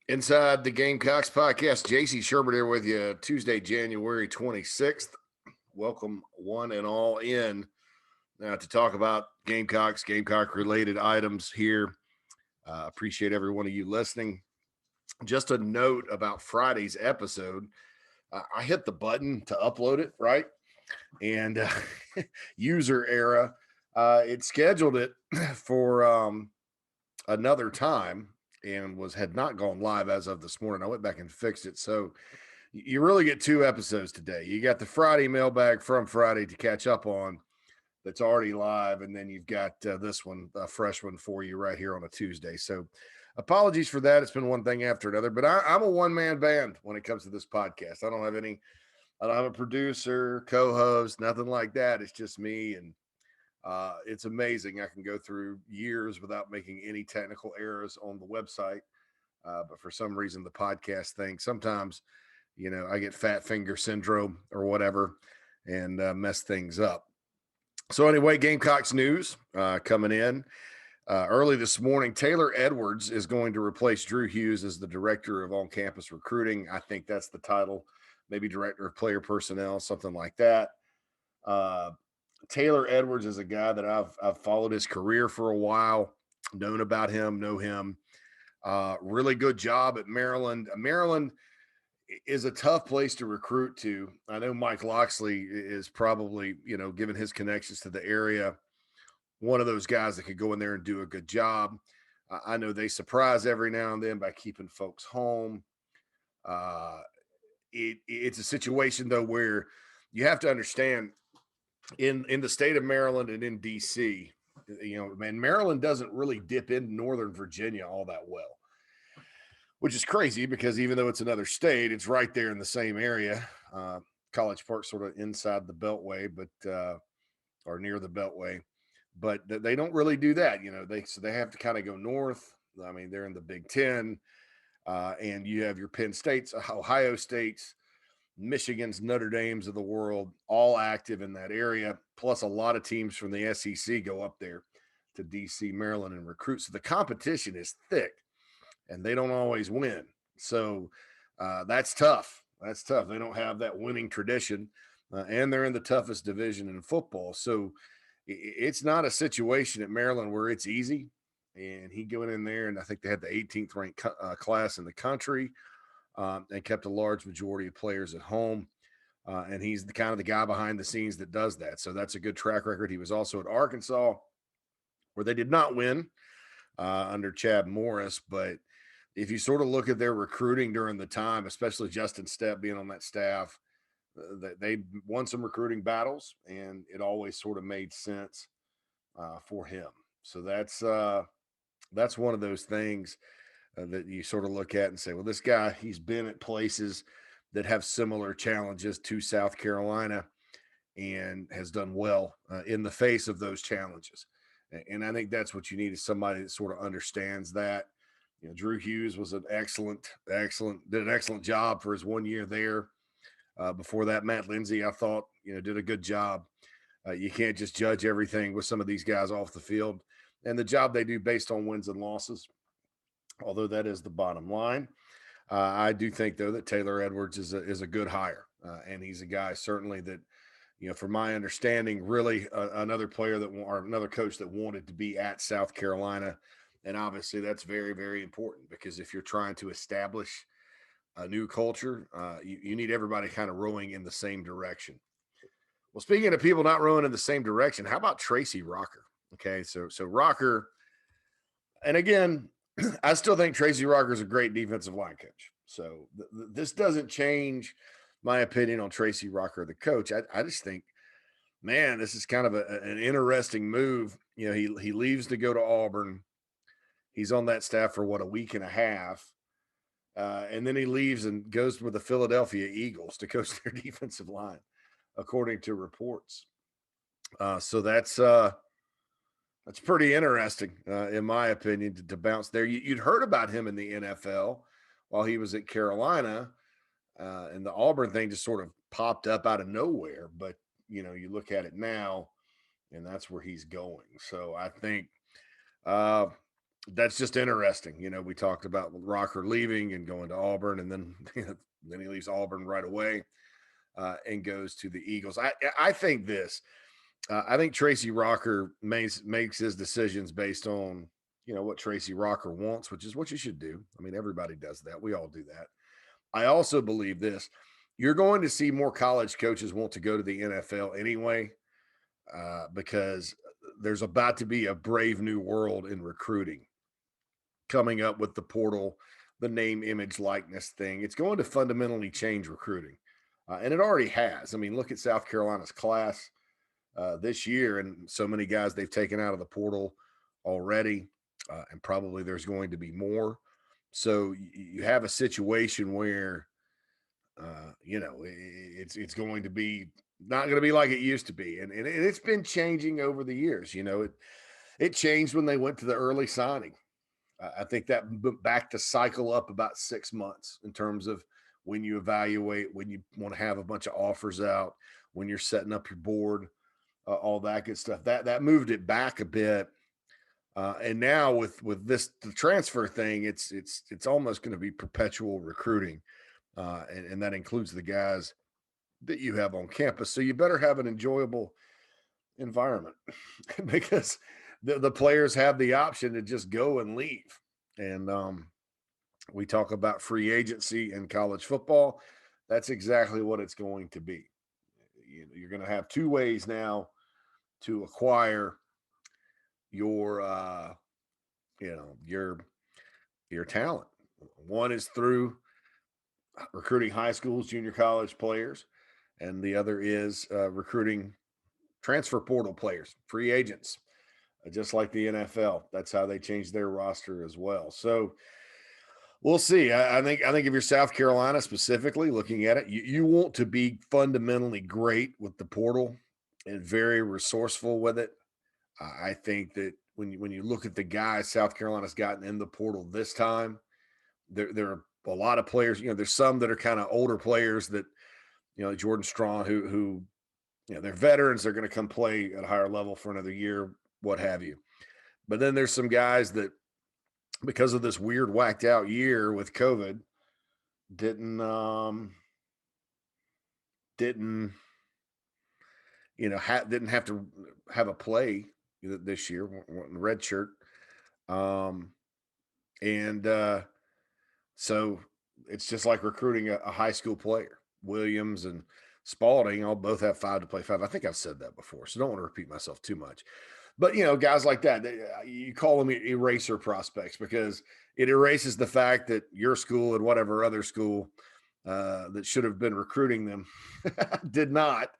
Inside the Gamecocks podcast, JC Sherbert here with you Tuesday, January 26th. Welcome one and all in to talk about Gamecocks, Gamecock related items here. Appreciate every one of you listening. Just a note about Friday's episode. I hit the button to upload it, right? And user error. It scheduled it for another time and had not gone live as of this morning. I went back and fixed it. So you really get two episodes today. You got the Friday mailbag from Friday to catch up on that's already live, and then you've got this one, a fresh one for you right here on a Tuesday. So apologies for that. It's been one thing after another, but I'm a one-man band when it comes to this podcast. I don't have a producer, co-host, nothing like that. It's just me, and it's amazing. I can go through years without making any technical errors on the website. But for some reason, the podcast thing, sometimes, I get fat finger syndrome or whatever and mess things up. So anyway, Gamecocks news coming in. Early this morning, Taylor Edwards is going to replace Drew Hughes as the director of on-campus recruiting. I think that's the title, maybe director of player personnel, something like that. Taylor Edwards is a guy that I've followed his career for a while, known about him, know him. Really good job at Maryland. Maryland is a tough place to recruit to. I know Mike Loxley is probably, given his connections to the area, one of those guys that could go in there and do a good job. I know they surprise every now and then by keeping folks home. It's a situation, though, where you have to understand in the state of Maryland and in D.C., Maryland doesn't really dip into Northern Virginia all that well, which is crazy because even though it's another state, it's right there in the same area. College Park sort of inside the Beltway, or near the Beltway, but they don't really do that. They have to kind of go north. I mean, they're in the Big Ten, and you have your Penn States, Ohio States, Michigan's, Notre Dame's of the world, all active in that area. Plus, a lot of teams from the SEC go up there to DC, Maryland, and recruit. So the competition is thick, and they don't always win. So that's tough. That's tough. They don't have that winning tradition, and they're in the toughest division in football. So it's not a situation at Maryland where it's easy. And he going in there, and I think they had the 18th ranked class in the country. And kept a large majority of players at home. And he's the kind of the guy behind the scenes that does that. So that's a good track record. He was also at Arkansas, where they did not win under Chad Morris. But if you sort of look at their recruiting during the time, especially Justin Stepp being on that staff, they won some recruiting battles, and it always sort of made sense for him. So that's one of those things that you sort of look at and say, well, this guy, he's been at places that have similar challenges to South Carolina and has done well in the face of those challenges. And I think that's what you need, is somebody that sort of understands that. Drew Hughes was did an excellent job for his 1 year there. Before that, Matt Lindsay, I thought, did a good job. You can't just judge everything with some of these guys off the field and the job they do based on wins and losses, although that is the bottom line. I do think, though, that Taylor Edwards is a good hire, and he's a guy certainly that, from my understanding, really another player or another coach that wanted to be at South Carolina. And obviously that's very, very important, because if you're trying to establish a new culture, you need everybody kind of rowing in the same direction. Well, speaking of people not rowing in the same direction, how about Tracy Rocker? Okay, so Rocker, and again, I still think Tracy Rocker is a great defensive line coach. So this doesn't change my opinion on Tracy Rocker, the coach. I just think, man, this is kind of an interesting move. He leaves to go to Auburn. He's on that staff for a week and a half. And then he leaves and goes with the Philadelphia Eagles to coach their defensive line, according to reports. So that's pretty interesting, in my opinion, to bounce there. You'd heard about him in the NFL while he was at Carolina, and the Auburn thing just sort of popped up out of nowhere. But, you look at it now, and that's where he's going. So I think that's just interesting. We talked about Rocker leaving and going to Auburn, and then then he leaves Auburn right away and goes to the Eagles. I think this. I think Tracy Rocker makes his decisions based on what Tracy Rocker wants, which is what you should do. I mean, everybody does that. We all do that. I also believe this. You're going to see more college coaches want to go to the NFL anyway, because there's about to be a brave new world in recruiting coming up with the portal, the name, image, likeness thing. It's going to fundamentally change recruiting. And it already has. I mean, look at South Carolina's class this year and so many guys they've taken out of the portal already. And probably there's going to be more. So you have a situation where, it's going to be not going to be like it used to be. And it's been changing over the years. It changed when they went to the early signing. I think that back to cycle up about 6 months in terms of when you evaluate, when you want to have a bunch of offers out, when you're setting up your board, all that good stuff. That moved it back a bit, and now with this the transfer thing, it's almost going to be perpetual recruiting, and that includes the guys that you have on campus. So you better have an enjoyable environment because the players have the option to just go and leave. And we talk about free agency in college football. That's exactly what it's going to be. You're going to have two ways now to acquire your, your talent. One is through recruiting high schools, junior college players, and the other is recruiting transfer portal players, free agents, just like the NFL. That's how they changed their roster as well. So we'll see. I think if you're South Carolina specifically looking at it, you want to be fundamentally great with the portal and very resourceful with it. I think that when you look at the guys South Carolina's gotten in the portal this time, there are a lot of players. There's some that are kind of older players that Jordan Strong who they're veterans. They're going to come play at a higher level for another year, what have you. But then there's some guys that, because of this weird whacked out year with COVID, didn't didn't have to have a play this year, red shirt. And so it's just like recruiting a high school player. Williams and Spalding all both have 5 to play 5. I think I've said that before, so don't want to repeat myself too much. But guys like that, you call them eraser prospects because it erases the fact that your school and whatever other school that should have been recruiting them did not,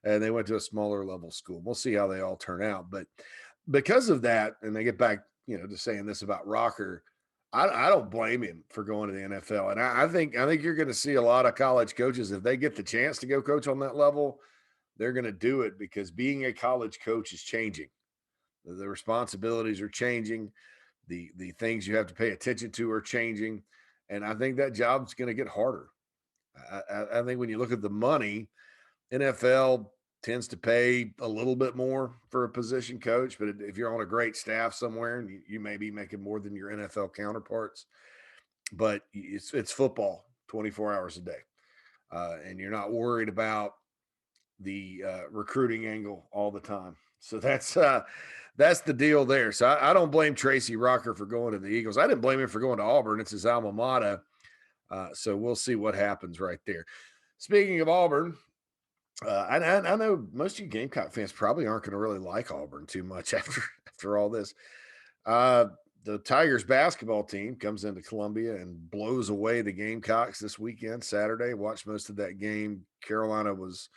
and they went to a smaller level school. We'll see how they all turn out. But because of that, and they get back, to saying this about Rocker, I don't blame him for going to the NFL. And I think you're going to see a lot of college coaches, if they get the chance to go coach on that level, they're going to do it because being a college coach is changing. The responsibilities are changing. The things you have to pay attention to are changing. And I think that job's going to get harder. I think when you look at the money, NFL tends to pay a little bit more for a position coach, but if you're on a great staff somewhere, and you may be making more than your NFL counterparts, but it's football 24 hours a day, and you're not worried about the recruiting angle all the time. So that's the deal there. So I don't blame Tracy Rocker for going to the Eagles. I didn't blame him for going to Auburn. It's his alma mater. So we'll see what happens right there. Speaking of Auburn, I know most of you Gamecock fans probably aren't going to really like Auburn too much after all this. The Tigers basketball team comes into Columbia and blows away the Gamecocks this weekend, Saturday. Watched most of that game. Carolina was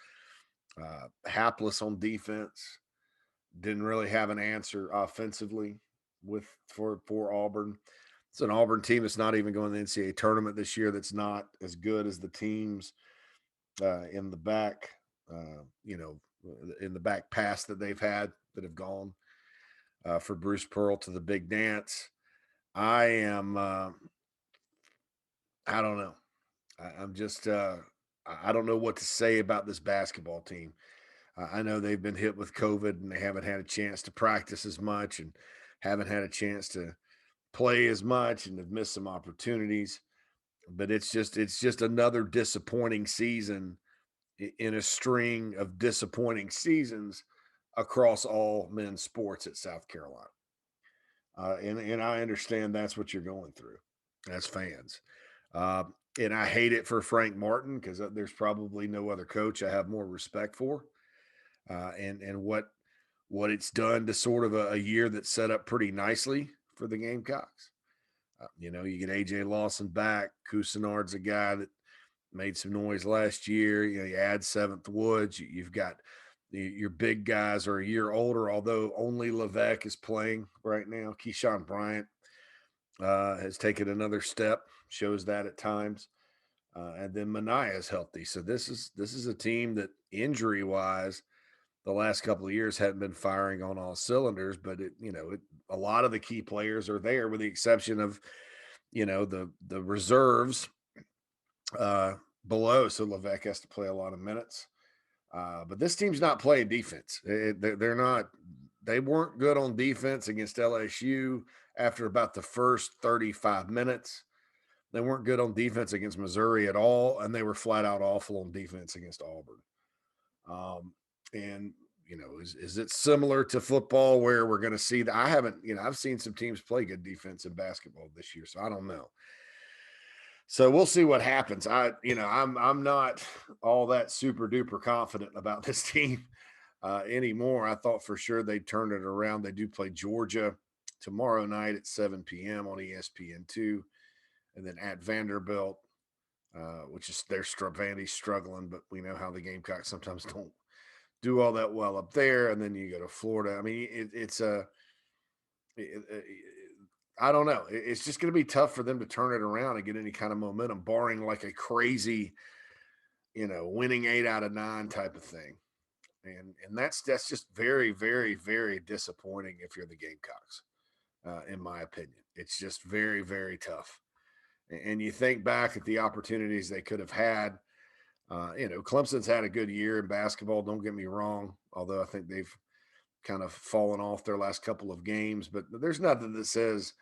hapless on defense. Didn't really have an answer offensively for Auburn. It's an Auburn team that's not even going to the NCAA tournament this year. That's not as good as the teams in the back, in the back pass that they've had that have gone for Bruce Pearl to the big dance. I am, I don't know. I'm just, I don't know what to say about this basketball team. I know they've been hit with COVID and they haven't had a chance to practice as much and haven't had a chance to play as much and have missed some opportunities. But it's just another disappointing season in a string of disappointing seasons across all men's sports at South Carolina. And I understand that's what you're going through as fans. Uh, and I hate it for Frank Martin because there's probably no other coach I have more respect for. And what it's done to sort of a year that's set up pretty nicely for the Gamecocks. You get AJ Lawson back. Cousinard's a guy that made some noise last year. You add Seventh Woods. You've got your big guys are a year older, although only Levesque is playing right now. Keyshawn Bryant has taken another step, shows that at times. And then Mania is healthy. So this is a team that injury wise, the last couple of years hadn't been firing on all cylinders, but a lot of the key players are there, with the exception of the reserves below. So Levesque has to play a lot of minutes. But this team's not playing defense. They're not. They weren't good on defense against LSU after about the first 35 minutes. They weren't good on defense against Missouri at all, and they were flat out awful on defense against Auburn. And is it similar to football where we're going to see that? I've seen some teams play good defense in basketball this year, so I don't know. So we'll see what happens. I'm not all that super duper confident about this team anymore. I thought for sure they'd turn it around. They do play Georgia tomorrow night at 7 p.m. on ESPN2, and then at Vanderbilt, which is Vandy's struggling, but we know how the Gamecocks sometimes don't do all that well up there. And then you go to Florida. I mean, I don't know. It's just going to be tough for them to turn it around and get any kind of momentum, barring like a crazy, winning 8 out of 9 type of thing. And that's just very, very, very disappointing if you're the Gamecocks, in my opinion. It's just very, very tough. And you think back at the opportunities they could have had. Clemson's had a good year in basketball. Don't get me wrong, although I think they've kind of fallen off their last couple of games. But there's nothing that says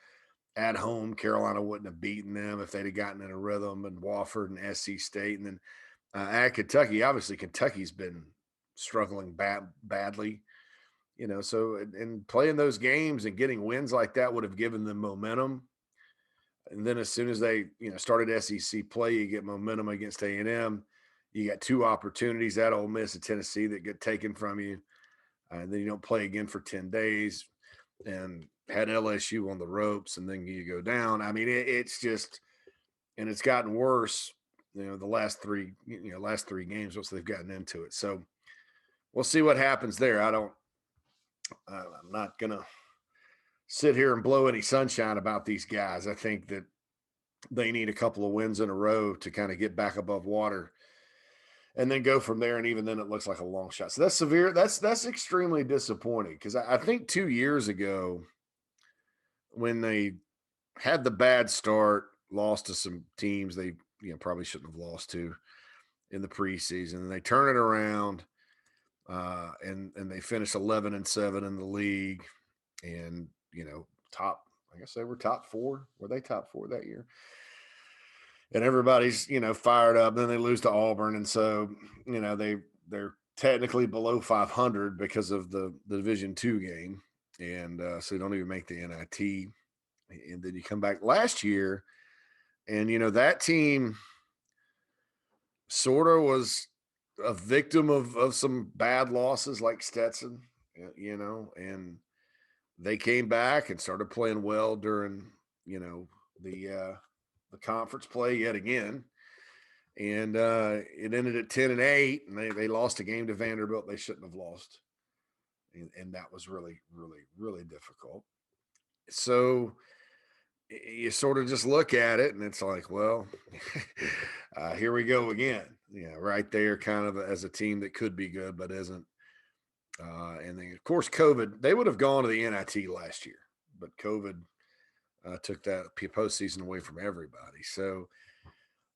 at home Carolina wouldn't have beaten them if they'd have gotten in a rhythm, and Wofford and SC State. And then at Kentucky, obviously Kentucky's been struggling badly. So and playing those games and getting wins like that would have given them momentum. And then as soon as they started SEC play, you get momentum against A&M. You got 2 opportunities at Ole Miss and Tennessee that get taken from you. And then you don't play again for 10 days, and had LSU on the ropes, and then you go down. I mean, it's just, and it's gotten worse, the last 3 games once they've gotten into it. So we'll see what happens there. I'm not going to sit here and blow any sunshine about these guys. I think that they need a couple of wins in a row to kind of get back above water and then go from there. And even then it looks like a long shot. So that's severe. That's extremely disappointing, because I think 2 years ago when they had the bad start, lost to some teams they probably shouldn't have lost to in the preseason, and they turn it around, and they finish 11-7 in the league, and top. I guess they were top 4. Were they top 4 that year? And everybody's fired up. Then they lose to Auburn, and so they're technically below 500 because of the Division II game, and so they don't even make the NIT. And then you come back last year, and that team sort of was a victim of some bad losses like Stetson, and they came back and started playing well during the conference play yet again, and it ended at 10-8, and they lost a game to Vanderbilt they shouldn't have lost, and that was really, really, really difficult. So you sort of just look at it, and it's like, well, here we go again. Right there, kind of as a team that could be good but isn't. And then, of course, COVID. They would have gone to the NIT last year, but COVID took that postseason away from everybody. So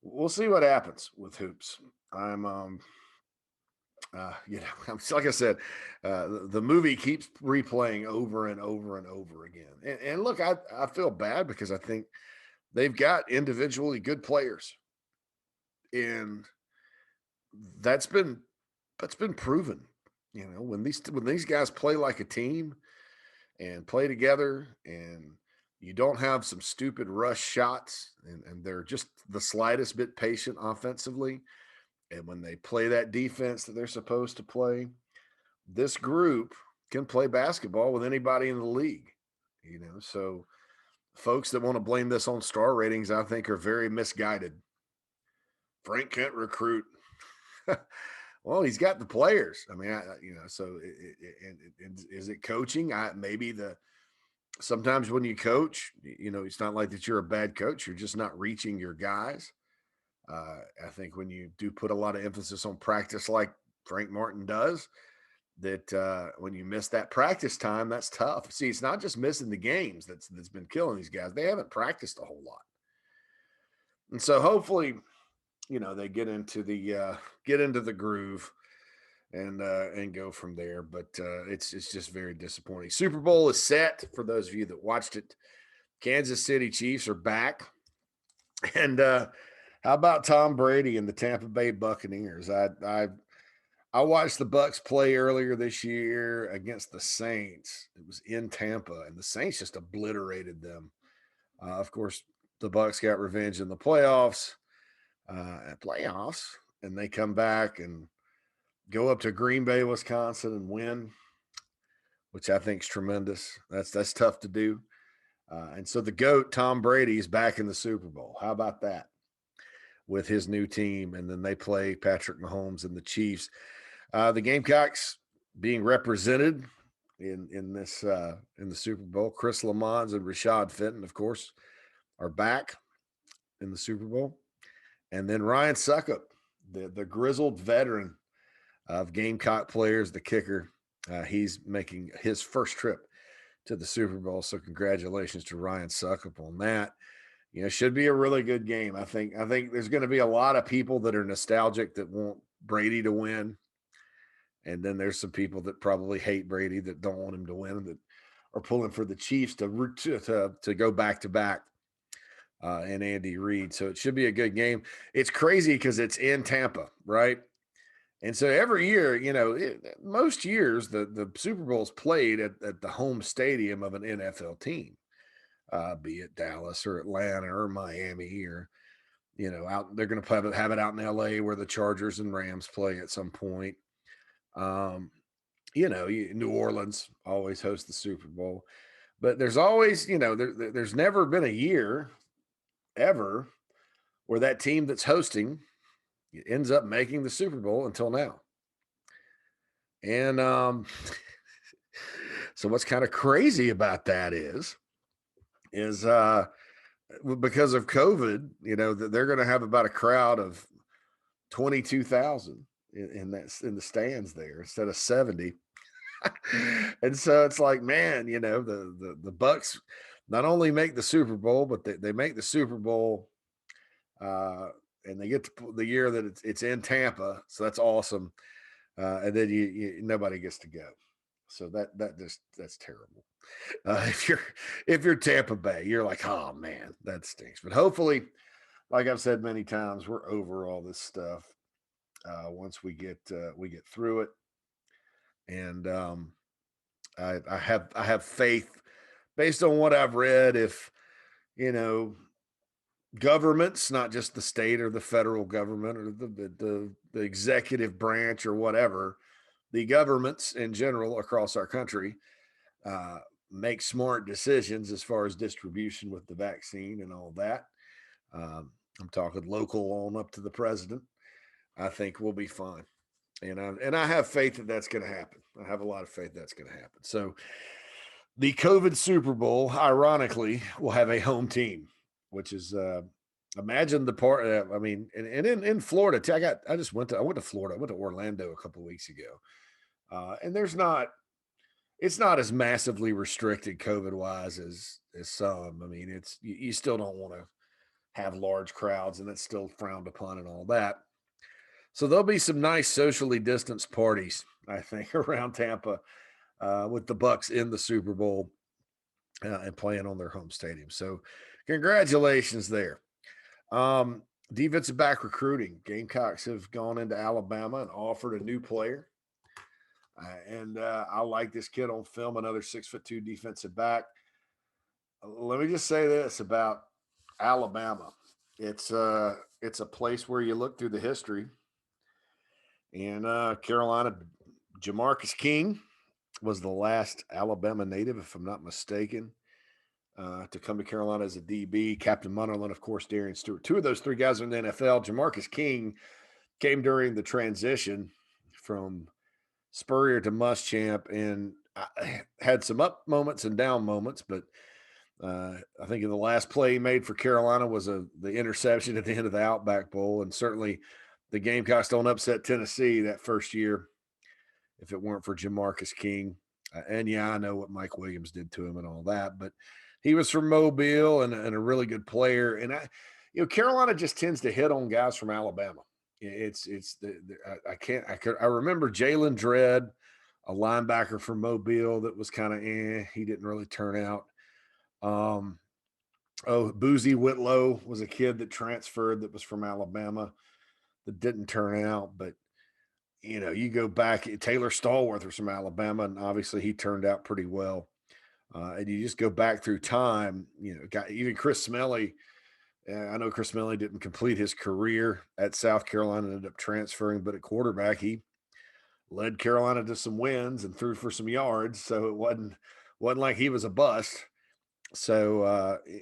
we'll see what happens with hoops. I'm like I said, the movie keeps replaying over and over and over again. And look, I feel bad because I think they've got individually good players, and that's been proven. When these guys play like a team and play together, and you don't have some stupid rush shots, and they're just the slightest bit patient offensively, and when they play that defense that they're supposed to play, this group can play basketball with anybody in the league. So folks that want to blame this on star ratings, I think, are very misguided. Frank can't recruit. Well, he's got the players. I mean, so is it coaching? Sometimes when you coach, it's not like that you're a bad coach. You're just not reaching your guys. I think when you do put a lot of emphasis on practice, like Frank Martin does, that when you miss that practice time, that's tough. See, it's not just missing the games that's been killing these guys. They haven't practiced a whole lot, and so hopefully, they get into the groove and go from there. But it's just very disappointing. Super Bowl is set for those of you that watched it. Kansas City Chiefs are back, and how about Tom Brady and the Tampa Bay Buccaneers? I watched the Bucks play earlier this year against the Saints. It was in Tampa, and the Saints just obliterated them. Of course, the Bucks got revenge in the playoffs. And they come back and go up to Green Bay, Wisconsin, and win, which I think is tremendous. That's tough to do. And so the GOAT, Tom Brady, is back in the Super Bowl. How about that? With his new team, and then they play Patrick Mahomes and the Chiefs. The Gamecocks being represented in the Super Bowl. Chris Lamons and Rashad Fenton, of course, are back in the Super Bowl. And then Ryan Suckup, the grizzled veteran of Gamecock players, the kicker, he's making his first trip to the Super Bowl. So congratulations to Ryan Suckup on that. Should be a really good game. I think there's going to be a lot of people that are nostalgic that want Brady to win. And then there's some people that probably hate Brady that don't want him to win, that are pulling for the Chiefs to go back to back and Andy Reid. So it should be a good game. It's crazy because it's in Tampa, right? And so every year, most years, the Super Bowl is played at the home stadium of an NFL team, be it Dallas or Atlanta or Miami or, out. They're going to have it out in LA where the Chargers and Rams play at some point. New Orleans always hosts the Super Bowl, but there's always, there's never been a year ever where that team that's hosting ends up making the Super Bowl until now. And so what's kind of crazy about that is because of COVID, they're going to have about a crowd of 22,000 in the stands there instead of 70. And so it's like, man, the Bucks not only make the Super Bowl, but they make the Super Bowl, and they get to the year that it's in Tampa, so that's awesome. And then nobody gets to go, so that's terrible. If you're Tampa Bay, you're like, oh man, that stinks. But hopefully, like I've said many times, we're over all this stuff once we get through it. And I have faith based on what I've read. If governments, not just the state or the federal government or the executive branch or whatever, the governments in general across our country make smart decisions as far as distribution with the vaccine and all that. I'm talking local on up to the president. I think we'll be fine. And I have faith that that's going to happen. I have a lot of faith that's going to happen. So the COVID Super Bowl, ironically, will have a home team, which is imagine the part. And in Florida, I went to Florida. I went to Orlando a couple of weeks ago, and it's not as massively restricted COVID wise as some. I mean, you still don't want to have large crowds, and it's still frowned upon and all that. So there'll be some nice socially distanced parties, I think, around Tampa with the Bucks in the Super Bowl and playing on their home stadium. So congratulations there. Um, Defensive back recruiting. Gamecocks have gone into Alabama and offered a new player. And I like this kid on film, another 6'2" defensive back. Let me just say this about Alabama. It's a place where you look through the history. And Carolina, Jamarcus King was the last Alabama native, if I'm not mistaken, to come to Carolina as a DB. Captain Munnerlyn, of course, Darian Stewart. Two of those three guys are in the NFL. Jamarcus King came during the transition from Spurrier to Muschamp and had some up moments and down moments, but I think in the last play he made for Carolina was the interception at the end of the Outback Bowl, and certainly the Gamecocks don't upset Tennessee that first year if it weren't for Jamarcus King. And yeah, I know what Mike Williams did to him and all that, but he was from Mobile and a really good player. And Carolina just tends to hit on guys from Alabama. I remember Jalen Dredd, a linebacker from Mobile that was kind of he didn't really turn out. Boozy Whitlow was a kid that transferred that was from Alabama that didn't turn out, but you go back, Taylor Stallworth was from Alabama, and obviously he turned out pretty well. And you just go back through time, even Chris Smelly. I know Chris Smelly didn't complete his career at South Carolina, ended up transferring, but at quarterback, he led Carolina to some wins and threw for some yards. So it wasn't like he was a bust. So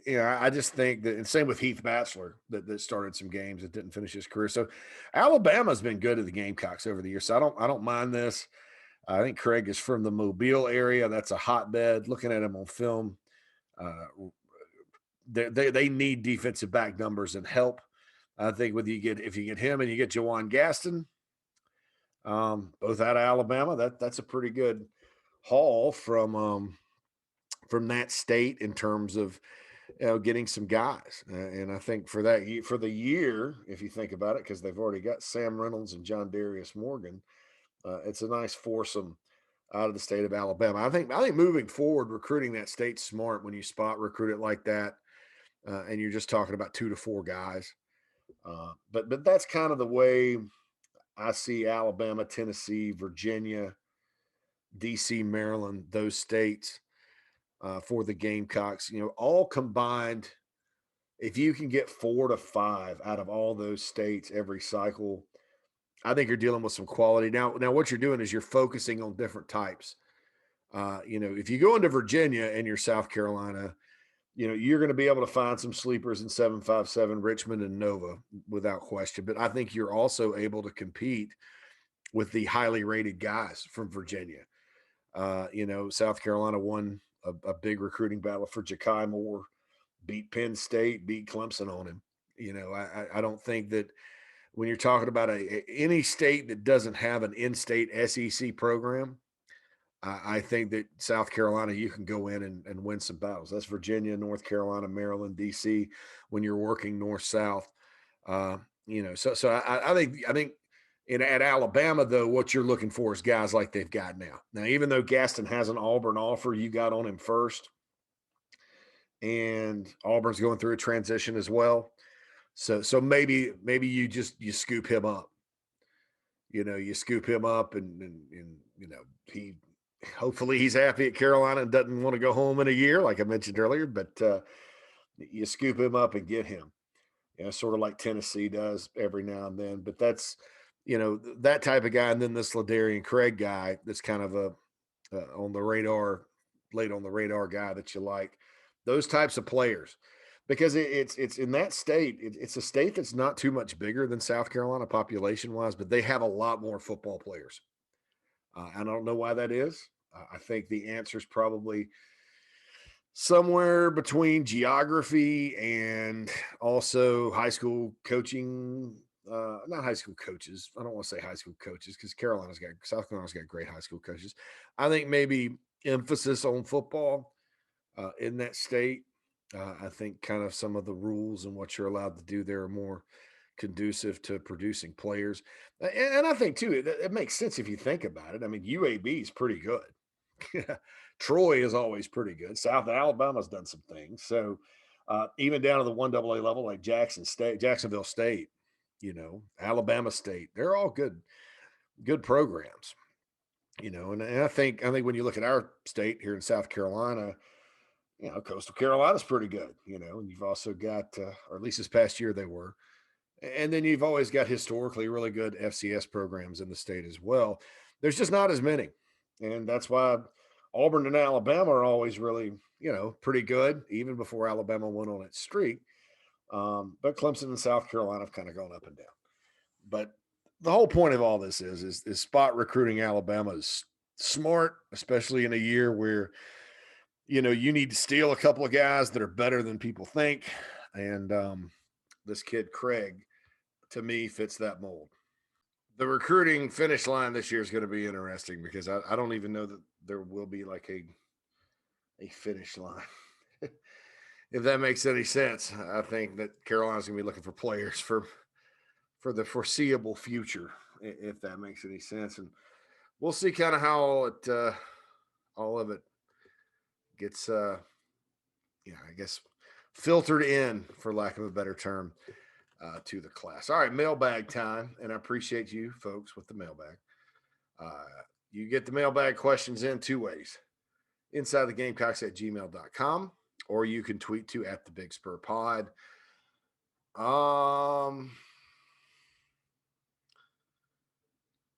I just think that, and same with Heath Batchelor that started some games that didn't finish his career. So Alabama's been good at the Gamecocks over the years. So I don't mind this. I think Craig is from the Mobile area. That's a hotbed. Looking at him on film, they need defensive back numbers and help. I think if you get him and you get Jawan Gaston, both out of Alabama, that's a pretty good haul from that state in terms of getting some guys. And I think for the year, if you think about it, because they've already got Sam Reynolds and John Darius Morgan, it's a nice foursome out of the state of Alabama. I think moving forward, recruiting that state's smart when you spot recruit it like that, and you're just talking about 2 to 4 guys. But that's kind of the way I see Alabama, Tennessee, Virginia, DC, Maryland, those states for the Gamecocks. All combined, if you can get 4 to 5 out of all those states every cycle, I think you're dealing with some quality. Now what you're doing is you're focusing on different types. If you go into Virginia and you're South Carolina, you're going to be able to find some sleepers in 757, Richmond and Nova without question. But I think you're also able to compete with the highly rated guys from Virginia. South Carolina won a big recruiting battle for Ja'Kai Moore, beat Penn State, beat Clemson on him. I don't think that when you're talking about any state that doesn't have an in-state SEC program, I think that South Carolina, you can go in and win some battles. That's Virginia, North Carolina, Maryland, DC, when you're working north-south. So I think at Alabama, though, what you're looking for is guys like they've got now. Now, even though Gaston has an Auburn offer, you got on him first, and Auburn's going through a transition as well. So maybe you scoop him up. You scoop him up and he hopefully he's happy at Carolina and doesn't want to go home in a year, like I mentioned earlier, but you scoop him up and get him, sort of like Tennessee does every now and then. But that's, that type of guy. And then this Ladarian Craig guy that's kind of a on the radar, late on the radar guy that you like. Those types of players. Because it's in that state, it's a state that's not too much bigger than South Carolina population-wise, but they have a lot more football players. I don't know why that is. I think the answer is probably somewhere between geography and also high school coaching. Not high school coaches. I don't want to say high school coaches because South Carolina's got great high school coaches. I think maybe emphasis on football in that state. I think kind of some of the rules and what you're allowed to do there are more conducive to producing players. And I think too, it makes sense if you think about it. I mean, UAB is pretty good. Troy is always pretty good. South Alabama's done some things. So even down to the 1AA level, like Jacksonville State, Alabama State, they're all good programs. And I think when you look at our state here in South Carolina, Coastal Carolina's pretty good, and you've also got, or at least this past year they were. And then you've always got historically really good FCS programs in the state as well. There's just not as many. And that's why Auburn and Alabama are always really, pretty good, even before Alabama went on its streak. But Clemson and South Carolina have kind of gone up and down. But the whole point of all this is spot recruiting Alabama is smart, especially in a year where, you need to steal a couple of guys that are better than people think. And this kid, Craig, to me, fits that mold. The recruiting finish line this year is going to be interesting because I don't even know that there will be like a finish line. If that makes any sense. I think that Carolina's going to be looking for players for the foreseeable future, if that makes any sense. And we'll see kind of how all of it gets, I guess, filtered in, for lack of a better term, to the class. All right, mailbag time, and I appreciate you folks with the mailbag. You get the mailbag questions in two ways: inside the Gamecocks at gmail.com, or you can tweet to at the Big Spur Pod.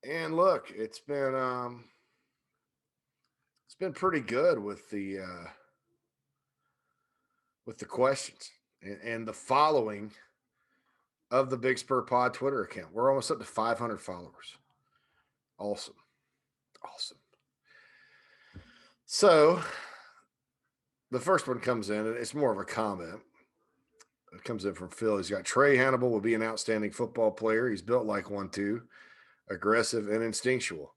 And look, it's been pretty good with the questions and the following of the Big Spur Pod Twitter account. We're almost up to 500 followers. Awesome. So the first one comes in, and it's more of a comment. It comes in from Phil. He's got Trey Hannibal will be an outstanding football player. He's built like one too, aggressive and instinctual.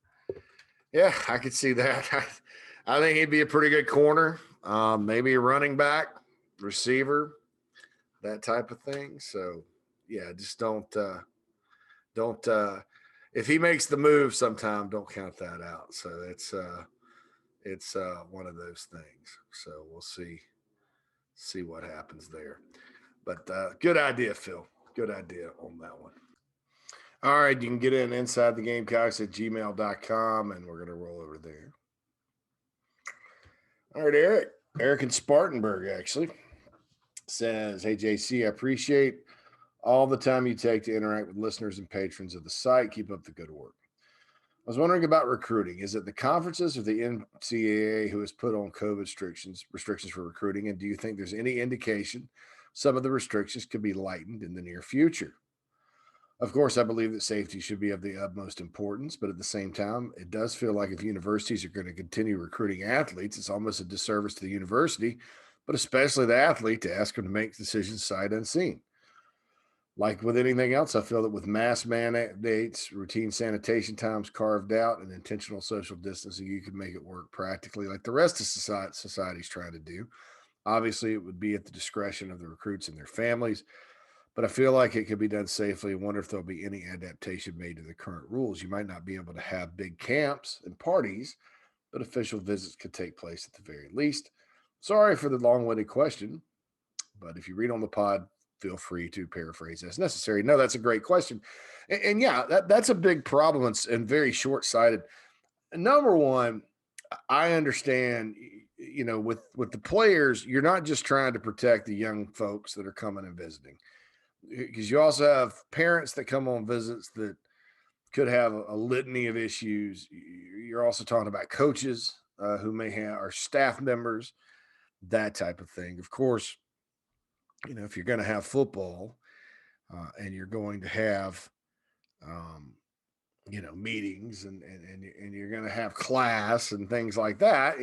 Yeah, I could see that. I think he'd be a pretty good corner, maybe a running back, receiver, that type of thing. So yeah, just don't if he makes the move sometime, don't count that out. So it's one of those things. So we'll see what happens there. But good idea, Phil. Good idea on that one. All right, you can get in inside the Gamecocks at gmail.com, and we're going to roll over there. All right, Eric in Spartanburg, actually, says, hey, JC, I appreciate all the time you take to interact with listeners and patrons of the site. Keep up the good work. I was wondering about recruiting. Is it the conferences or the NCAA who has put on COVID restrictions for recruiting? And do you think there's any indication some of the restrictions could be lightened in the near future? Of course, I believe that safety should be of the utmost importance, but at the same time, it does feel like if universities are going to continue recruiting athletes, it's almost a disservice to the university, but especially the athlete, to ask them to make decisions sight unseen. Like with anything else, I feel that with mask mandates, routine sanitation times carved out, and intentional social distancing, you can make it work practically like the rest of society's trying to do. Obviously, it would be at the discretion of the recruits and their families, but I feel like it could be done safely. I wonder if there'll be any adaptation made to the current rules. You might not be able to have big camps and parties, but official visits could take place at the very least. Sorry for the long-winded question, but if you read on the pod, feel free to paraphrase as necessary. No, that's a great question. And yeah, that's a big problem and very short-sighted. Number one, I understand, with the players, you're not just trying to protect the young folks that are coming and visiting, because you also have parents that come on visits that could have a litany of issues. You're also talking about coaches who may have, or staff members, that type of thing. Of course, if you're going to have football and you're going to have, meetings and you're going to have class and things like that,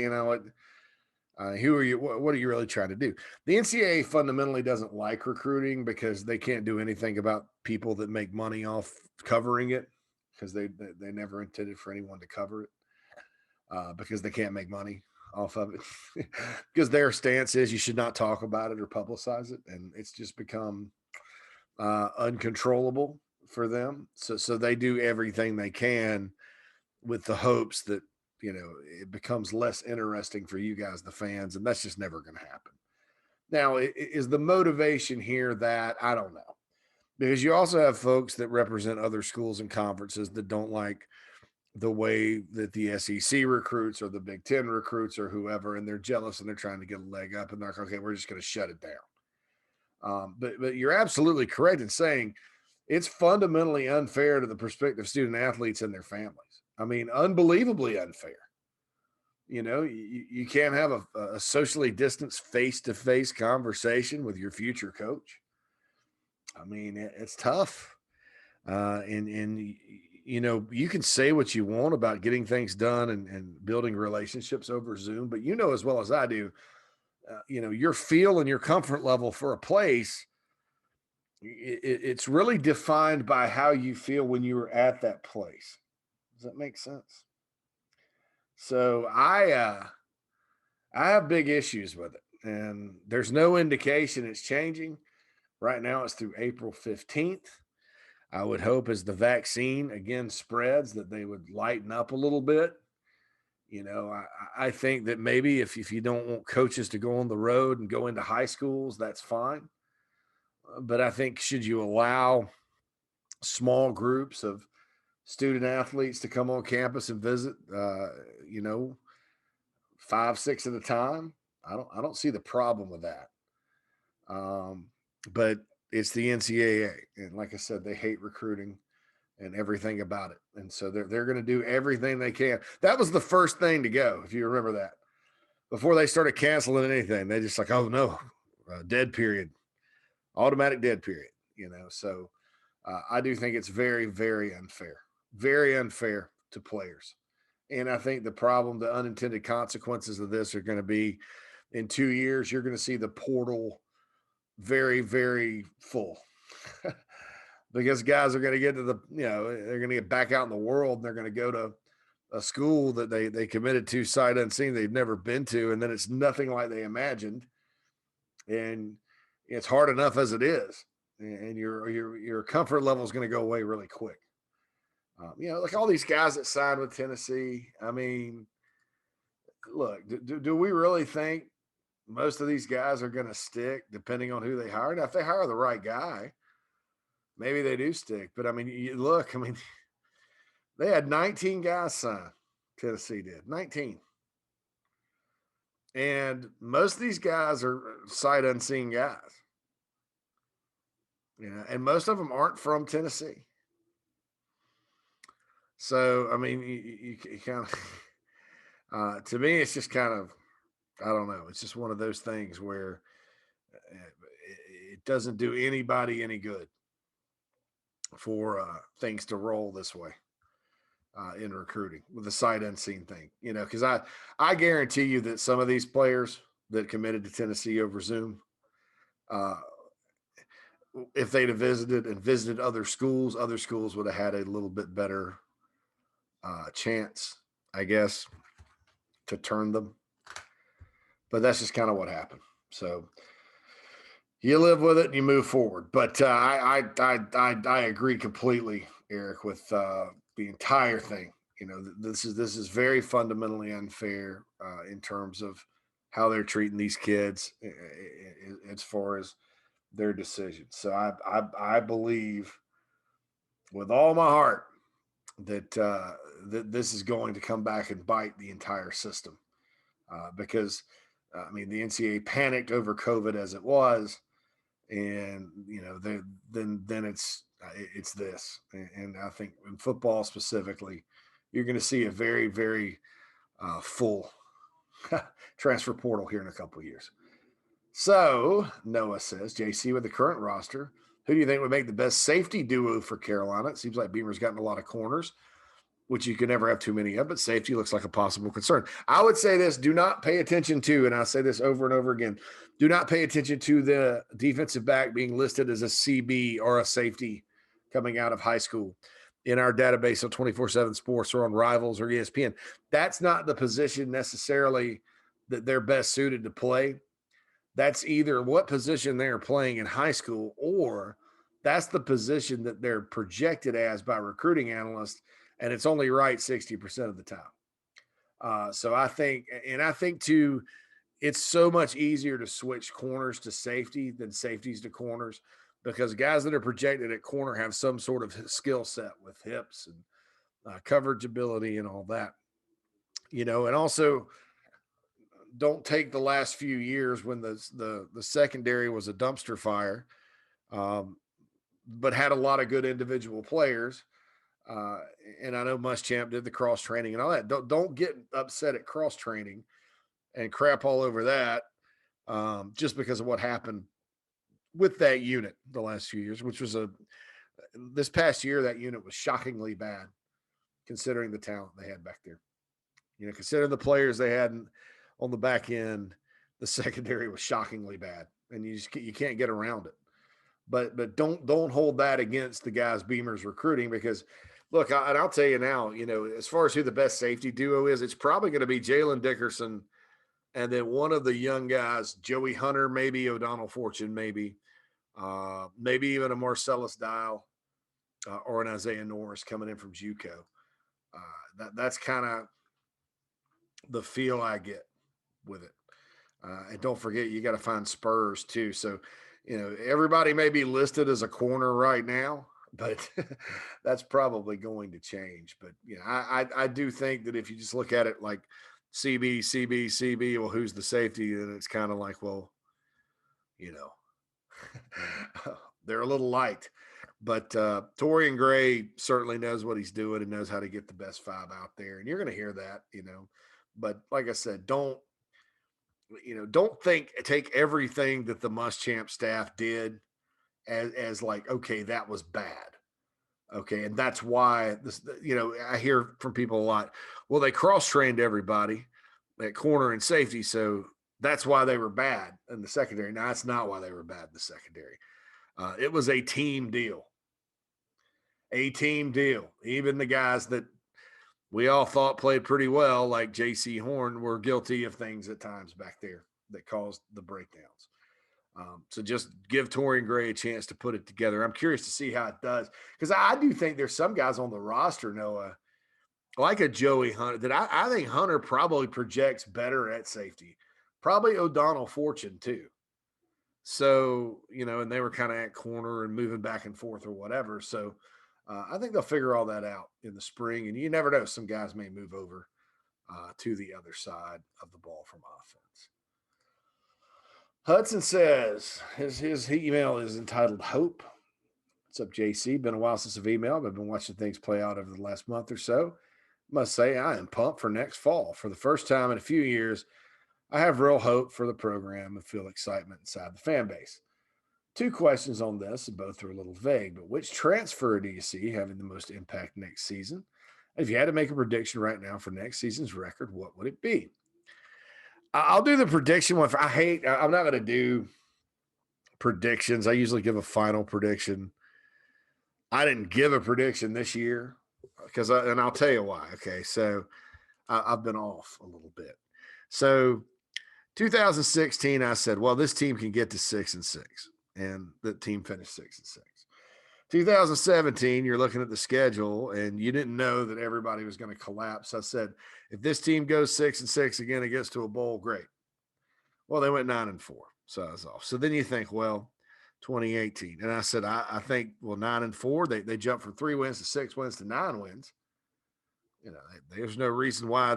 who are you? What are you really trying to do? The NCAA fundamentally doesn't like recruiting because they can't do anything about people that make money off covering it, because they never intended for anyone to cover it because they can't make money off of it because their stance is you should not talk about it or publicize it, and it's just become uncontrollable for them. So they do everything they can with the hopes that, it becomes less interesting for you guys, the fans, and that's just never going to happen. Now, is the motivation here that I don't know, because you also have folks that represent other schools and conferences that don't like the way that the SEC recruits or the Big Ten recruits or whoever, and they're jealous and they're trying to get a leg up, and they're like, okay, we're just going to shut it down. But you're absolutely correct in saying it's fundamentally unfair to the prospective student athletes and their families. I mean, unbelievably unfair. You can't have a socially distanced face-to-face conversation with your future coach. I mean, it's tough. And you can say what you want about getting things done and building relationships over Zoom, but as well as I do, your feel and your comfort level for a place, it's really defined by how you feel when you were at that place. Does that make sense? So I have big issues with it, and there's no indication it's changing. Right now, it's through April 15th. I would hope as the vaccine again spreads that they would lighten up a little bit. I think that maybe if you don't want coaches to go on the road and go into high schools, that's fine. But I think should you allow small groups of student athletes to come on campus and visit, 5, 6 at a time, I don't see the problem with that. But it's the NCAA, and like I said, they hate recruiting and everything about it, and so they're going to do everything they can. That was the first thing to go, if you remember that. Before they started canceling anything, they just like, oh no, dead period, automatic dead period. So I do think it's very, very unfair to players. And I think the problem, the unintended consequences of this are going to be in 2 years, you're going to see the portal very, very full because guys are going to get to they're going to get back out in the world, and they're going to go to a school that they committed to sight unseen they've never been to, and then it's nothing like they imagined, and it's hard enough as it is, and your comfort level is going to go away really quick. Like all these guys that signed with Tennessee. I mean, look, do we really think most of these guys are going to stick depending on who they hire? Now, if they hire the right guy, maybe they do stick. But I mean, they had 19 guys sign. Tennessee did 19. And most of these guys are sight unseen guys. And most of them aren't from Tennessee. So, I mean, you kind of, to me, it's just kind of, I don't know. It's just one of those things where it doesn't do anybody any good for things to roll this way in recruiting with the sight unseen thing, because I guarantee you that some of these players that committed to Tennessee over Zoom, if they'd have visited other schools would have had a little bit better chance, I guess, to turn them. But that's just kind of what happened. So you live with it and you move forward. But I agree completely, Eric, with the entire thing. This is very fundamentally unfair in terms of how they're treating these kids as far as their decisions. So I believe with all my heart that that this is going to come back and bite the entire system because I mean the NCAA panicked over COVID as it was, and then it's this, and I think in football specifically, you're going to see a very, very full transfer portal here in a couple of years. So Noah says, JC, with the current roster, who do you think would make the best safety duo for Carolina? It seems like Beamer's gotten a lot of corners, which you can never have too many of, but safety looks like a possible concern. I would say this, do not pay attention to, and I'll say this over and over again, do not pay attention to the defensive back being listed as a CB or a safety coming out of high school in our database on 24/7 Sports or on Rivals or ESPN. That's not the position necessarily that they're best suited to play. That's either what position they're playing in high school, or that's the position that they're projected as by recruiting analysts, and it's only right 60% of the time. So I think too, it's so much easier to switch corners to safety than safeties to corners, because guys that are projected at corner have some sort of skill set with hips and coverage ability and all that, and also don't take the last few years when the secondary was a dumpster fire, um, but had a lot of good individual players. Uh, and I know Muschamp did the cross training and all that. Don't get upset at cross training and crap all over that, just because of what happened with that unit the last few years, which was this past year, that unit was shockingly bad considering the talent they had back there. Considering the players they had on the back end, the secondary was shockingly bad, and you can't get around it. But don't hold that against the guys Beamer's recruiting, because look, and I'll tell you now, as far as who the best safety duo is, it's probably going to be Jalen Dickerson, and then one of the young guys, Joey Hunter, maybe O'Donnell Fortune, maybe even a Marcellus Dial, or an Isaiah Norris coming in from JUCO. That's kind of the feel I get with it. And don't forget, you got to find Spurs too. So, everybody may be listed as a corner right now, but that's probably going to change. But I do think that if you just look at it like CB, CB, CB, well, who's the safety? And it's kind of like, well, they're a little light. But Torian Gray certainly knows what he's doing and knows how to get the best five out there. And you're going to hear that, But like I said, don't take everything that the Muschamp staff did as like, okay, that was bad. Okay. And that's why this, I hear from people a lot, well, they cross-trained everybody at corner and safety, so that's why they were bad in the secondary. No, that's not why they were bad in the secondary. It was a team deal. Even the guys that we all thought played pretty well, like J.C. Horn, were guilty of things at times back there that caused the breakdowns. So just give Torian Gray a chance to put it together. I'm curious to see how it does, because I do think there's some guys on the roster, Noah, like a Joey Hunter, that I think Hunter probably projects better at safety. Probably O'Donnell Fortune too. So, and they were kind of at corner and moving back and forth or whatever. So I think they'll figure all that out in the spring. And you never know, some guys may move over to the other side of the ball from offense. Hudson says his email is entitled Hope. What's up, JC? Been a while since I've emailed. I've been watching things play out over the last month or so. Must say I am pumped for next fall. For the first time in a few years, I have real hope for the program and feel excitement inside the fan base. 2 questions on this, and both are a little vague, but which transfer do you see having the most impact next season? If you had to make a prediction right now for next season's record, what would it be? I'll do the prediction one. I'm not going to do predictions. I usually give a final prediction. I didn't give a prediction this year and I'll tell you why. Okay. So I've been off a little bit. So 2016, I said, well, this team can get to 6-6, and the team finished 6-6. 2017, you're looking at the schedule and you didn't know that everybody was going to collapse. I said, if this team goes 6-6 again, it gets to a bowl, great. Well, they went 9-4. So I was off. So then you think, well, 2018. And I said, I think, well, 9-4, they jumped from 3 wins to 6 wins to 9 wins. There's no reason why,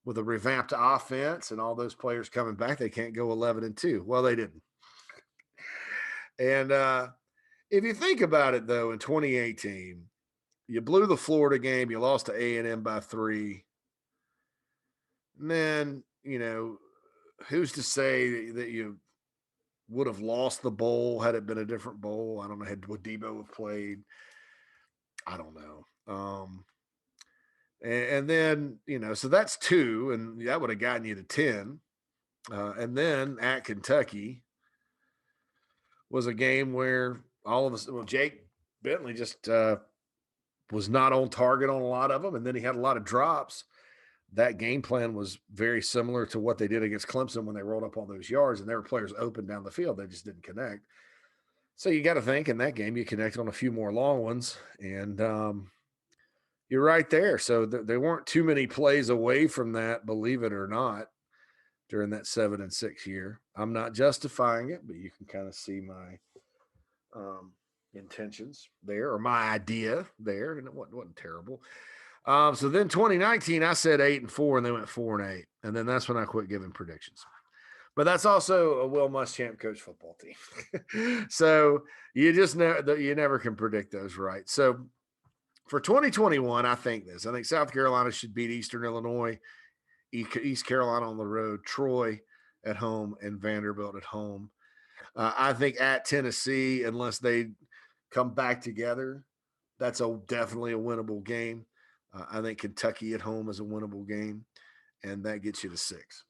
with a revamped offense and all those players coming back, they can't go 11-2. Well, they didn't. And if you think about it, though, in 2018, you blew the Florida game. You lost to A&M by 3. And then, who's to say that you would have lost the bowl had it been a different bowl? I don't know. Would Debo have played? I don't know. And then, so that's 2, and that would have gotten you to 10. And then at Kentucky was a game where all of us, Jake Bentley just was not on target on a lot of them, and then he had a lot of drops. That game plan was very similar to what they did against Clemson when they rolled up all those yards, and there were players open down the field. They just didn't connect. So you got to think in that game, you connect on a few more long ones, and you're right there. So there weren't too many plays away from that, believe it or not, during that 7-6 year. I'm not justifying it, but you can kind of see my intentions there, or my idea there, and it wasn't terrible. So then 2019, I said 8-4, and they went 4-8, and then that's when I quit giving predictions. But that's also a Will Muschamp coach football team. So you just you never can predict those, right? So for 2021, I think South Carolina should beat Eastern Illinois, East Carolina on the road, Troy at home, and Vanderbilt at home. I think at Tennessee, unless they come back together, that's definitely a winnable game. I think Kentucky at home is a winnable game, and that gets you to 6.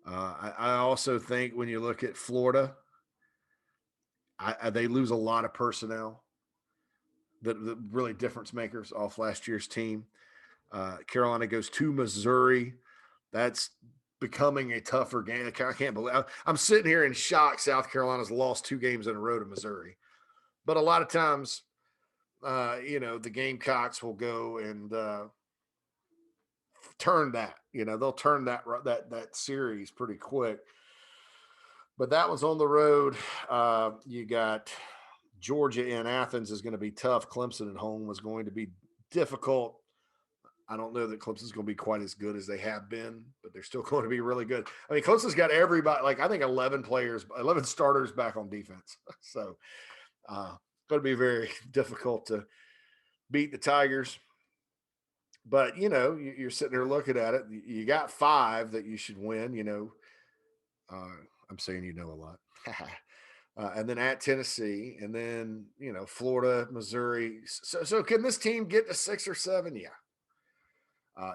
I also think when you look at Florida, they lose a lot of personnel, the really difference makers off last year's team. Carolina goes to Missouri. That's becoming a tougher game. I can't believe I'm sitting here in shock. South Carolina's lost 2 games in a row to Missouri, but a lot of times, the Gamecocks will go and turn that. They'll turn that series pretty quick. But that was on the road. You got Georgia in Athens is going to be tough. Clemson at home was going to be difficult. I don't know that Clemson's going to be quite as good as they have been, but they're still going to be really good. I mean, Clemson's got everybody, like I think 11 starters back on defense. So it's going to be very difficult to beat the Tigers. But, you're sitting there looking at it. You got 5 that you should win, I'm saying a lot. And then at Tennessee, and then, Florida, Missouri. So can this team get to 6 or 7? Yeah.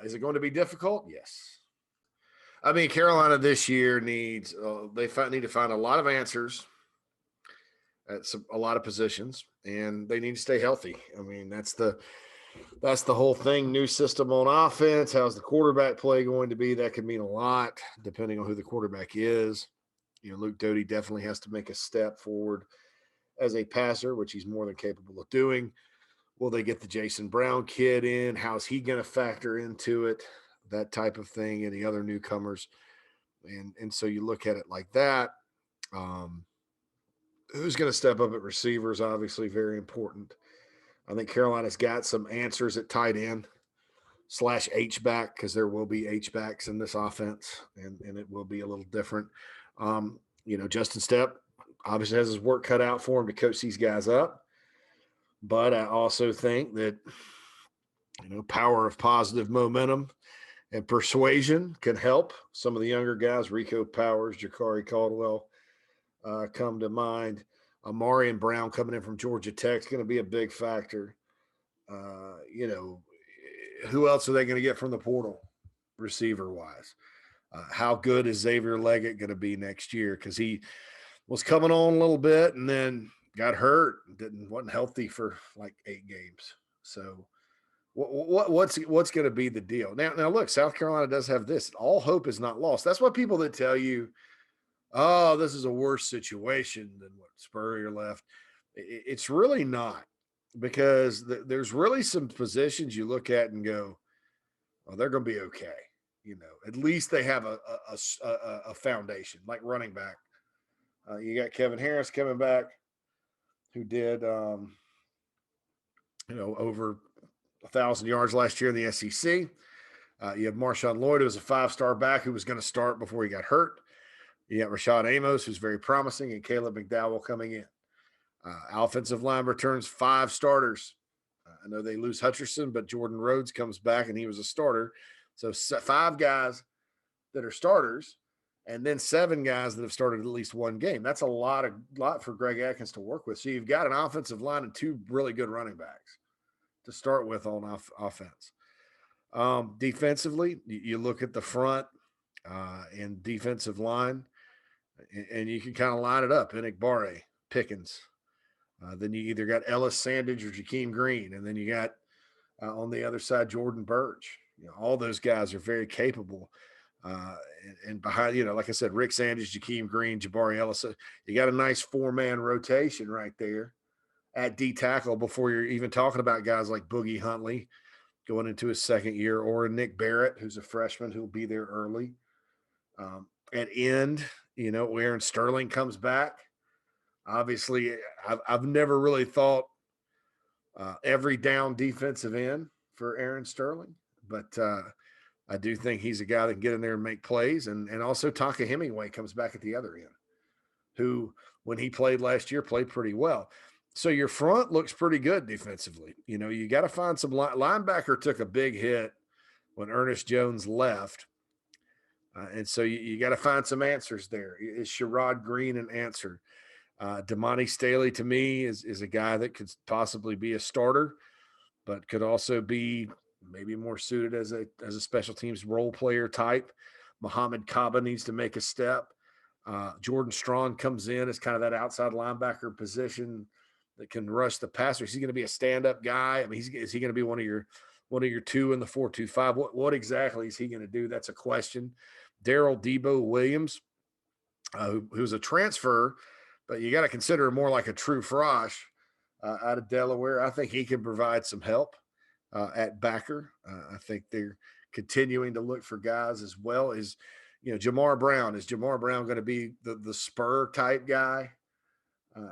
Is it going to be difficult? Yes. I mean, Carolina this year needs need to find a lot of answers at a lot of positions, and they need to stay healthy. I mean, that's the whole thing. New system on offense. How's the quarterback play going to be? That could mean a lot depending on who the quarterback is. Luke Doty definitely has to make a step forward as a passer, which he's more than capable of doing. Will they get the Jason Brown kid in? How's he going to factor into it? That type of thing. Any other newcomers? And so you look at it like that. Who's going to step up at receivers? Obviously, very important. I think Carolina's got some answers at tight end / H-back, because there will be H-backs in this offense, and it will be a little different. Justin Stepp obviously has his work cut out for him to coach these guys up. But I also think that, power of positive momentum and persuasion can help some of the younger guys. Rico Powers, Jakari Caldwell come to mind. Amari and Brown coming in from Georgia Tech is going to be a big factor. Who else are they going to get from the portal receiver-wise? How good is Xavier Leggett going to be next year? Because he was coming on a little bit and then got hurt, wasn't healthy for like 8 games. So what's going to be the deal? Now look, South Carolina does have this. All hope is not lost. That's what people that tell you, oh, this is a worse situation than what Spurrier left. It's really not, because there's really some positions you look at and go, oh, they're going to be okay. At least they have a foundation, like running back. You got Kevin Harris coming back, who did, over 1,000 yards last year in the SEC. You have Marshawn Lloyd, who was a 5-star back who was going to start before he got hurt. You got Rashad Amos, who's very promising, and Caleb McDowell coming in. Offensive line returns 5 starters. I know they lose Hutcherson, but Jordan Rhodes comes back, and he was a starter. So 5 guys that are starters, and then 7 guys that have started at least 1 game. That's a lot for Greg Atkins to work with. So you've got an offensive line and 2 really good running backs to start with on offense. Defensively, you look at the front and defensive line, and you can kind of line it up. Enigbare, Pickens. Then you either got Ellis Sandage or Jakeem Green, and then you got on the other side Jordan Burch. All those guys are very capable. And behind, like I said, Rick Sanders, Jakeem Green, Jabari Ellis. You got a nice 4-man rotation right there at D tackle before you're even talking about guys like Boogie Huntley going into his second year, or Nick Barrett, who's a freshman who'll be there early. At end, Aaron Sterling comes back. Obviously, I've never really thought every down defensive end for Aaron Sterling, but I do think he's a guy that can get in there and make plays. And also Tonka Hemingway comes back at the other end, who, when he played last year, played pretty well. So your front looks pretty good defensively. You got to find some linebacker took a big hit when Ernest Jones left. And so you got to find some answers there. Is Sherrod Green an answer? Damani Staley, to me, is a guy that could possibly be a starter, but could also be maybe more suited as a special teams role player type. Muhammad Kaba needs to make a step. Jordan Strong comes in as kind of that outside linebacker position that can rush the passer. Is he going to be a stand-up guy? I mean, is he going to be one of your two in the 4-2-5? What exactly is he going to do? That's a question. Daryl Debo Williams, who's a transfer, but you got to consider more like a true Frosh out of Delaware. I think he can provide some help at backer. I think they're continuing to look for guys as well as, Jamar Brown. Is Jamar Brown going to be the spur type guy?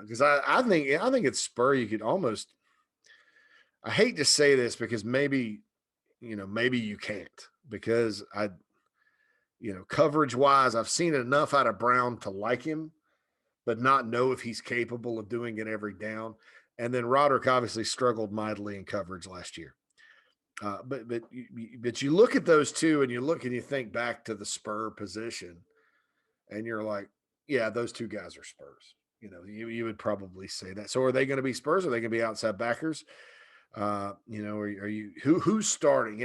Because I think it's spur. You could almost, I hate to say this because maybe you can't, because coverage wise, I've seen enough out of Brown to like him, but not know if he's capable of doing it every down. And then Roderick obviously struggled mightily in coverage last year. But you look at those two and you think back to the spur position, and you're like, yeah, those two guys are spurs. You would probably say that. So are they going to be spurs? Or are they going to be outside backers? Are you who's starting?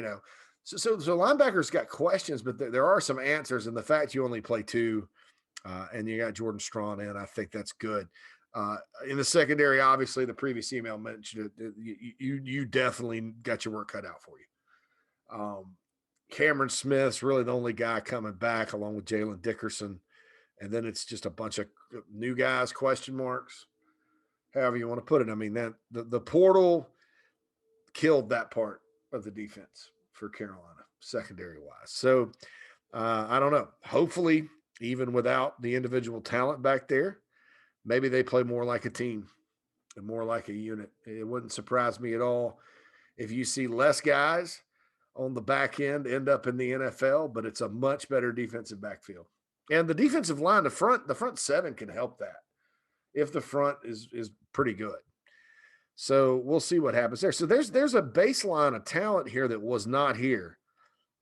So linebackers got questions, but there are some answers. And the fact you only play two, and you got Jordan Strong in, I think that's good. In the secondary, obviously, the previous email mentioned it. You definitely got your work cut out for you. Cameron Smith's really the only guy coming back, along with Jalen Dickerson, and then it's just a bunch of new guys, question marks, however you want to put it. I mean, that the portal killed that part of the defense for Carolina, secondary wise. So I don't know. Hopefully, even without the individual talent back there, maybe they play more like a team and more like a unit. It wouldn't surprise me at all if you see less guys on the back end end up in the NFL, but it's a much better defensive backfield. And the defensive line, the front seven can help that if the front is pretty good. So we'll see what happens there. So there's a baseline of talent here that was not here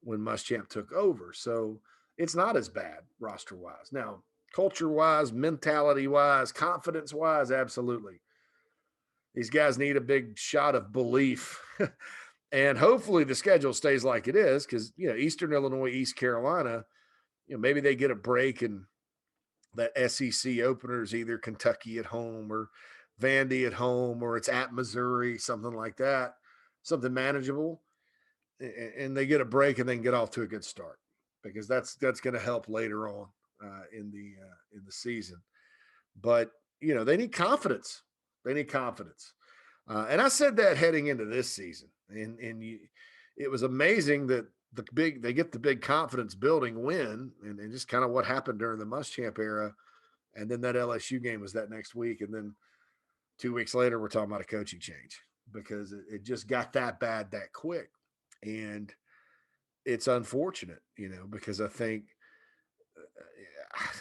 when Muschamp took over. So it's not as bad roster wise. Now, culture wise, mentality wise, confidence wise, absolutely. These guys need a big shot of belief. And hopefully the schedule stays like it is, because, Eastern Illinois, East Carolina, maybe they get a break, and that SEC opener is either Kentucky at home or Vandy at home, or it's at Missouri, something like that, something manageable. And they get a break and then get off to a good start, because that's going to help later on in the season. But they need confidence. They need confidence, and I said that heading into this season, and it was amazing that they get the big confidence building win, and just kind of what happened during the Muschamp era, and then that LSU game was that next week, and then 2 weeks later we're talking about a coaching change, because it just got that bad that quick. And it's unfortunate, because I think,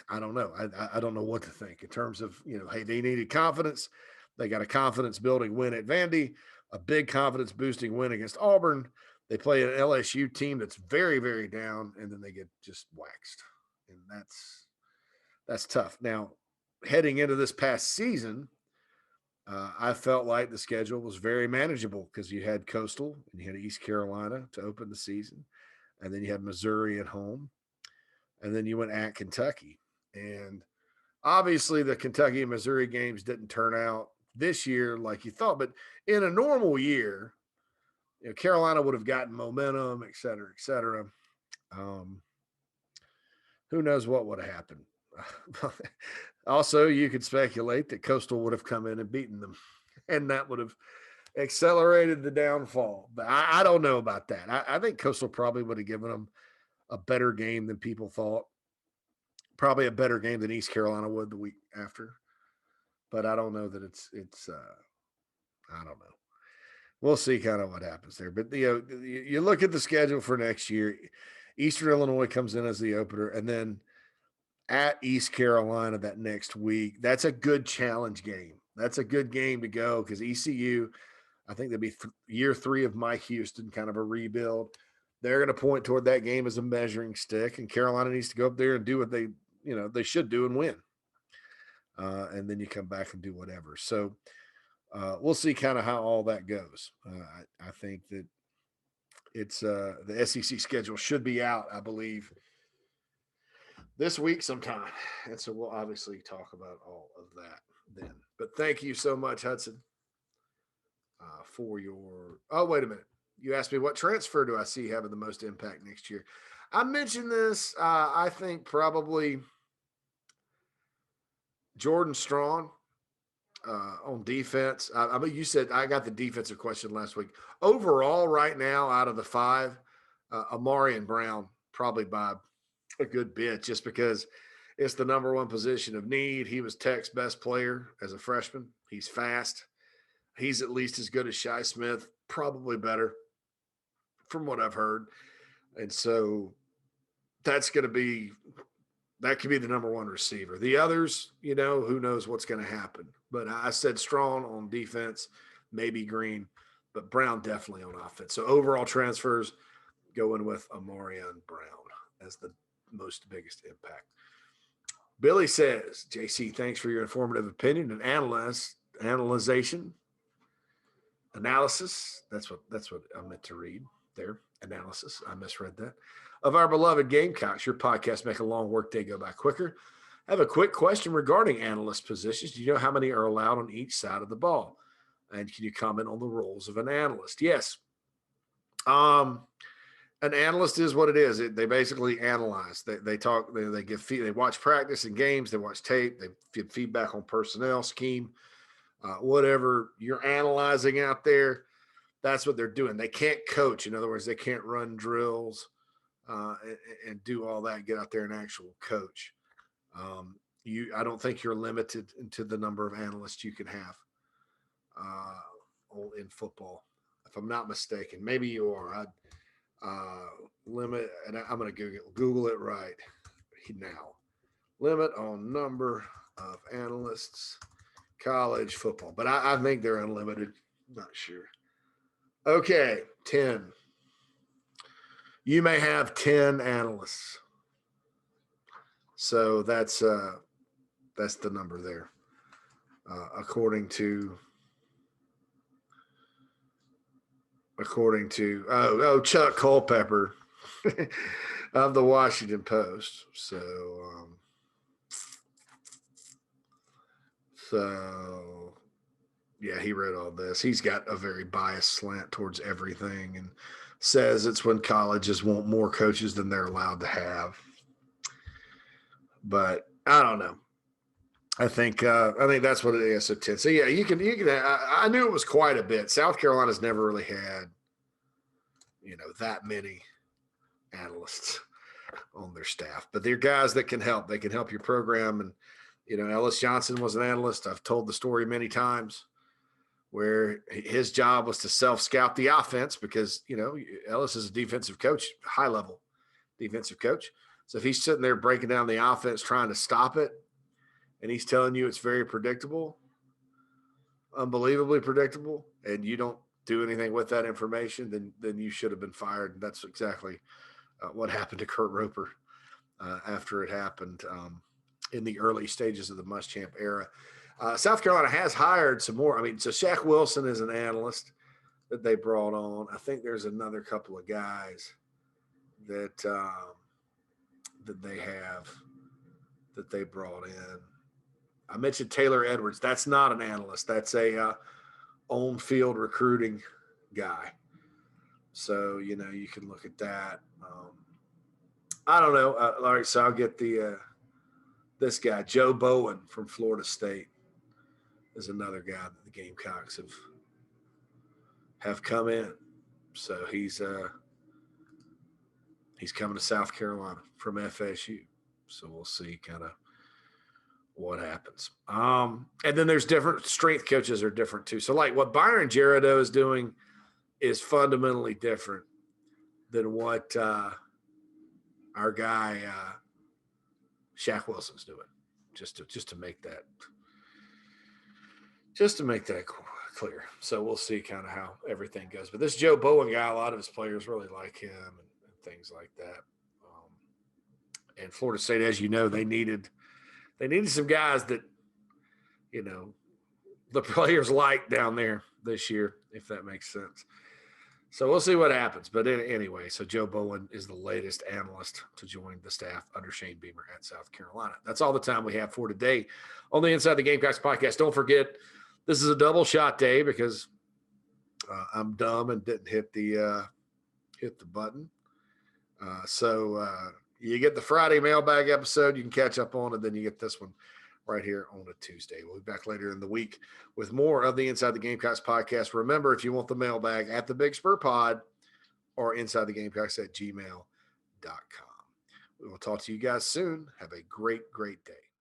I don't know. I don't know what to think in terms of, hey, they needed confidence. They got a confidence building win at Vandy, a big confidence boosting win against Auburn. They play an LSU team that's very, very down, and then they get just waxed. And that's tough. Now, heading into this past season, I felt like the schedule was very manageable, because you had Coastal and you had East Carolina to open the season, and then you had Missouri at home, and then you went at Kentucky. And obviously the Kentucky and Missouri games didn't turn out this year like you thought, but in a normal year, Carolina would have gotten momentum, et cetera, et cetera. who knows what would have happened. Also, you could speculate that Coastal would have come in and beaten them, and that would have accelerated the downfall. But I don't know about that. I think Coastal probably would have given them a better game than people thought. Probably a better game than East Carolina would the week after. But I don't know that it's. I don't know. We'll see kind of what happens there. But you look at the schedule for next year. Eastern Illinois comes in as the opener, and then at East Carolina that next week. That's a good challenge game. That's a good game to go because ECU, I think they'll be year 3 of Mike Houston, kind of a rebuild. They're going to point toward that game as a measuring stick, and Carolina needs to go up there and do what they should do and win. And then you come back and do whatever. So we'll see kind of how all that goes. I think that it's the SEC schedule should be out, I believe, this week sometime. And so we'll obviously talk about all of that then. But thank you so much, Hudson, for your. Oh, wait a minute. You asked me what transfer do I see having the most impact next year? I mentioned this. I think probably Jordan Strong on defense. I mean, you said I got the defensive question last week. Overall, right now, out of the 5, Amarian Brown probably by a good bit, just because it's the number 1 position of need. He was Tech's best player as a freshman. He's fast. He's at least as good as Shi Smith, probably better from what I've heard. And so that could be the number 1 receiver. The others, who knows what's going to happen. But I said Strong on defense, maybe Green, but Brown definitely on offense. So overall transfers, going with Amarian Brown as the biggest impact. Billy says, JC, thanks for your informative opinion and analysis. That's what I meant to read there. Analysis. I misread that. Of our beloved Gamecocks, your podcast make a long workday go by quicker. I have a quick question regarding analyst positions. Do you know how many are allowed on each side of the ball? And can you comment on the roles of an analyst? Yes. An analyst is what it is. They basically analyze. They talk. They give they watch practice and games. They watch tape. They give feedback on personnel, scheme, whatever you're analyzing out there. That's what they're doing. They can't coach. In other words, they can't run drills and do all that. Get out there and actual coach. I don't think you're limited into the number of analysts you can have in football, if I'm not mistaken. Maybe you are. Limit, and I'm going to Google it right now. Limit on number of analysts, college football. But I think they're unlimited. Not sure. Okay, 10. You may have 10 analysts. So that's the number there. According to Chuck Culpepper of the Washington Post. So yeah, he read all this. He's got a very biased slant towards everything and says it's when colleges want more coaches than they're allowed to have. But I don't know. I think that's what it is. So 10. So yeah, you can. I knew it was quite a bit. South Carolina's never really had, that many analysts on their staff, but they're guys that can help. They can help your program. And Ellis Johnson was an analyst. I've told the story many times where his job was to self-scout the offense because Ellis is a defensive coach, high-level defensive coach. So if he's sitting there breaking down the offense, trying to stop it, and he's telling you it's very predictable, unbelievably predictable, and you don't do anything with that information, then you should have been fired. And that's exactly what happened to Kurt Roper after it happened in the early stages of the Muschamp era. South Carolina has hired some more. I mean, so Shaq Wilson is an analyst that they brought on. I think there's another couple of guys that they brought in. I mentioned Taylor Edwards. That's not an analyst. That's a on-field recruiting guy. So, you can look at that. I don't know. All right, so I'll get this guy, Joe Bowen from Florida State, is another guy that the Gamecocks have come in. So he's coming to South Carolina from FSU. So we'll see kind of what happens. And then there's different strength coaches are different too. So like what Byron Gerardo is doing is fundamentally different than what our guy Shaq Wilson's doing. Just to make that clear. So we'll see kind of how everything goes. But this Joe Bowen guy, a lot of his players really like him and things like that. And Florida State, as you know, they needed some guys that, you know, the players like down there this year, if that makes sense. So we'll see what happens. But anyway, so Joe Bowen is the latest analyst to join the staff under Shane Beamer at South Carolina. That's all the time we have for today on the Inside the Gamecocks podcast. Don't forget, this is a double shot day because I'm dumb and didn't hit the button. So you get the Friday mailbag episode. You can catch up on it. Then you get this one right here on a Tuesday. We'll be back later in the week with more of the Inside the Gamecocks podcast. Remember, if you want the mailbag, at the Big Spur Pod or InsideTheGamecocks@gmail.com. We will talk to you guys soon. Have a great, great day.